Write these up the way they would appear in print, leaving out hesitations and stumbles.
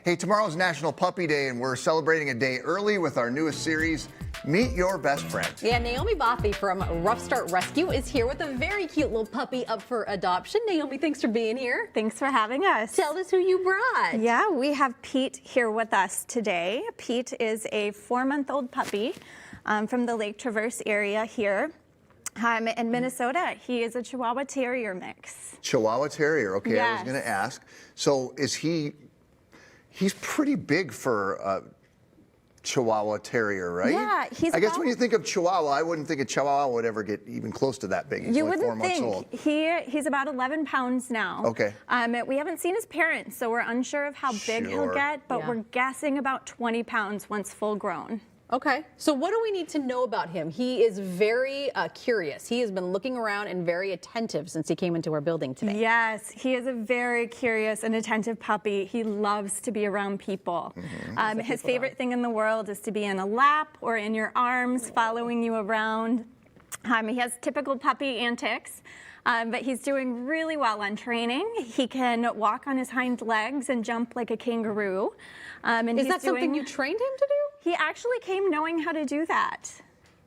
Hey, tomorrow's National Puppy Day, and we're celebrating a day early with our newest series, Meet Your Best Friend. Yeah, Naomi Bothie from Rough Start Rescue is here with a very cute little puppy up for adoption. Naomi, thanks for being here. Thanks for having us. Tell us who you brought. Yeah, we have Pete here with us today. Pete is a 4-month-old puppy from the Lake Traverse area here. In Minnesota. He is a Chihuahua Terrier mix. Chihuahua Terrier, okay, I was Yes. going to ask. So is he's pretty big for a Chihuahua Terrier, right? Yeah, I guess when you think of Chihuahua, I wouldn't think a Chihuahua would ever get even close to that big. He's You only 4 wouldn't months old. think. He's about 11 pounds now. Okay. We haven't seen his parents, so we're unsure of how big he'll Sure. get, but Yeah. we're guessing about 20 pounds once full grown. Okay, so what do we need to know about him? He is very curious. He has been looking around and very attentive since he came into our building today. Yes, he is a very curious and attentive puppy. He loves to be around people. His favorite thing in the world is to be in a lap or in your arms, following you around. He has typical puppy antics, but he's doing really well on training. He can walk on his hind legs and jump like a kangaroo. Is that something you trained him to do? He actually came knowing how to do that.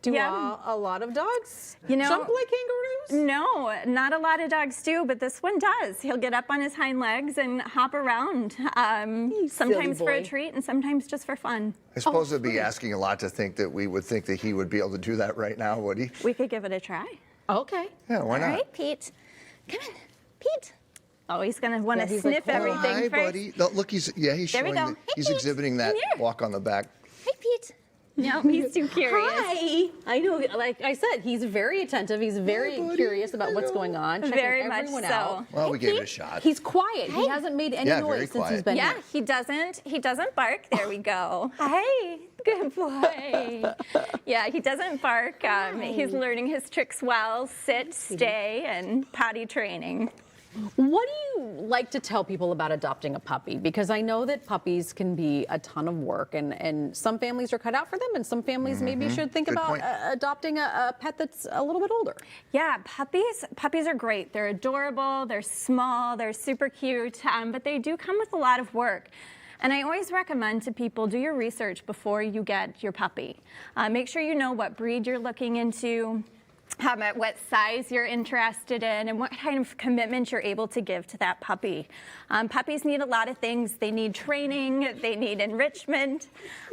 Do Yeah. a lot of dogs You know- jump like kangaroos? No, not a lot of dogs do, but this one does. He'll get up on his hind legs and hop around, sometimes for a boy. treat and sometimes just for fun. I suppose it'd be asking a lot to think that we would think that he would be able to do that right now, would he? We could give it a try. Okay. Yeah, why All not? right, Pete. Come on, Pete. Oh, he's gonna want to Yeah, he's like, sniff "Hold on." everything Hi, first. buddy. No, look, he's There we showing go. that Hey, he's Pete. exhibiting that Come here. walk on the back. Hi, Pete. No, he's too curious. Hi. I know, like I said, he's very attentive. He's very buddy. curious about what's going on, checking Very much everyone so. out. Well, we Hey, gave it a Pete. shot. He's quiet. He hasn't made any Yeah, very noise since he's quiet. been Yeah, here. he doesn't bark. There we go. Hi, good boy. Yeah, he doesn't bark. He's learning his tricks well, sit, stay, and potty training. What do you like to tell people about adopting a puppy? Because I know that puppies can be a ton of work, and some families are cut out for them, and some families maybe should think Good about point. adopting a pet that's a little bit older. Yeah, puppies are great. They're adorable, they're small, they're super cute, but they do come with a lot of work. And I always recommend to people, do your research before you get your puppy. Make sure you know what breed you're looking into, at what size you're interested in, and what kind of commitment you're able to give to that puppy. Puppies need a lot of things. They need training, they need enrichment,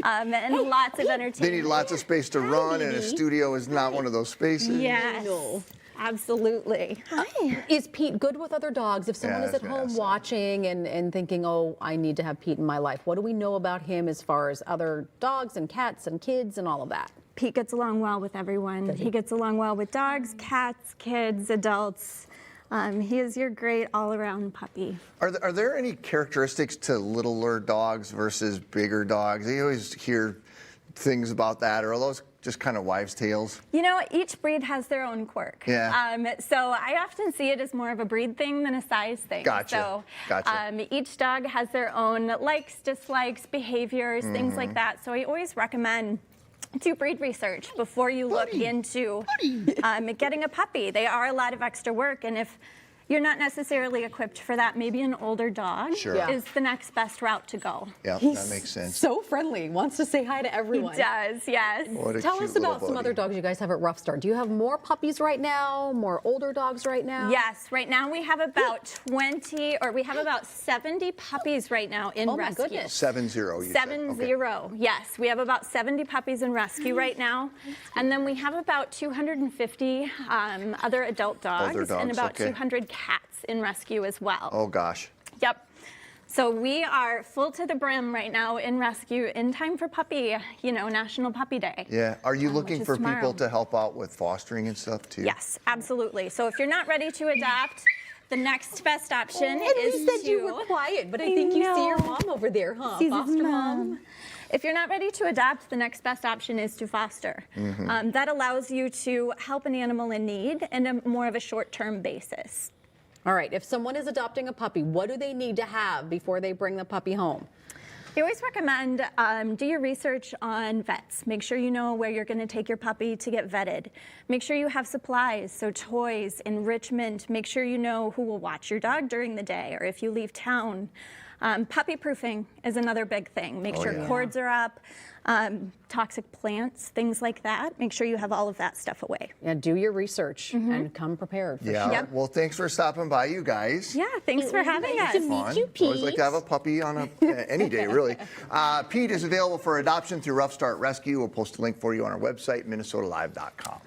and lots of entertainment. They need lots of space to run, and a baby. studio is not one of those spaces. Yes, No. absolutely. Is Pete good with other dogs? If someone Yeah, is I at was gonna home ask that. watching and thinking, oh, I need to have Pete in my life, what do we know about him as far as other dogs and cats and kids and all of that? Pete gets along well with everyone. He gets along well with dogs, cats, kids, adults. He is your great all-around puppy. Are there any characteristics to littler dogs versus bigger dogs? You always hear things about that, or are those just kind of wives' tales? You know, each breed has their own quirk. Yeah. So I often see it as more of a breed thing than a size thing. Gotcha. So Gotcha. Each dog has their own likes, dislikes, behaviors, things like that. So I always recommend do breed research before you look into getting a puppy. They are a lot of extra work, and if you're not necessarily equipped for that, maybe an older dog Sure. Yeah. is the next best route to go. Yeah, that makes sense. So friendly, wants to say hi to He everyone. does, yes. What a Tell cute us little about some buddy. other dogs you guys have at Rough Start. Do you have more puppies right now? More older dogs right now? Yes, right now we have about 70 puppies right now in Oh my rescue. goodness. 7-0, you said. 7-0, yes. We have about 70 puppies in rescue right now. And then we have about 250 other adult dogs, Older and dogs, about okay. 200 cats in rescue as well. Oh, gosh. Yep. So we are full to the brim right now in rescue in time for National Puppy Day. Yeah. Are you looking is for tomorrow. people to help out with fostering and stuff, too? Yes, absolutely. So if you're not ready to adopt, the next best option And is you said to... you were quiet, but I think you see your mom over there, huh? Sees his Foster mom. If you're not ready to adopt, the next best option is to foster. That allows you to help an animal in need in a more of a short-term basis. All right, if someone is adopting a puppy, what do they need to have before they bring the puppy home? I always recommend do your research on vets. Make sure you know where you're going to take your puppy to get vetted. Make sure you have supplies, so toys, enrichment. Make sure you know who will watch your dog during the day or if you leave town. Puppy proofing is another big thing. Make sure yeah. cords are up, toxic plants, things like that. Make sure you have all of that stuff away. Yeah, do your research and come prepared. For Yeah. sure. Yep. Well, thanks for stopping by, you guys. Yeah, thanks for having us. Fun. Always like to have a puppy on any day, really. Pete is available for adoption through Rough Start Rescue. We'll post a link for you on our website, minnesotalive.com.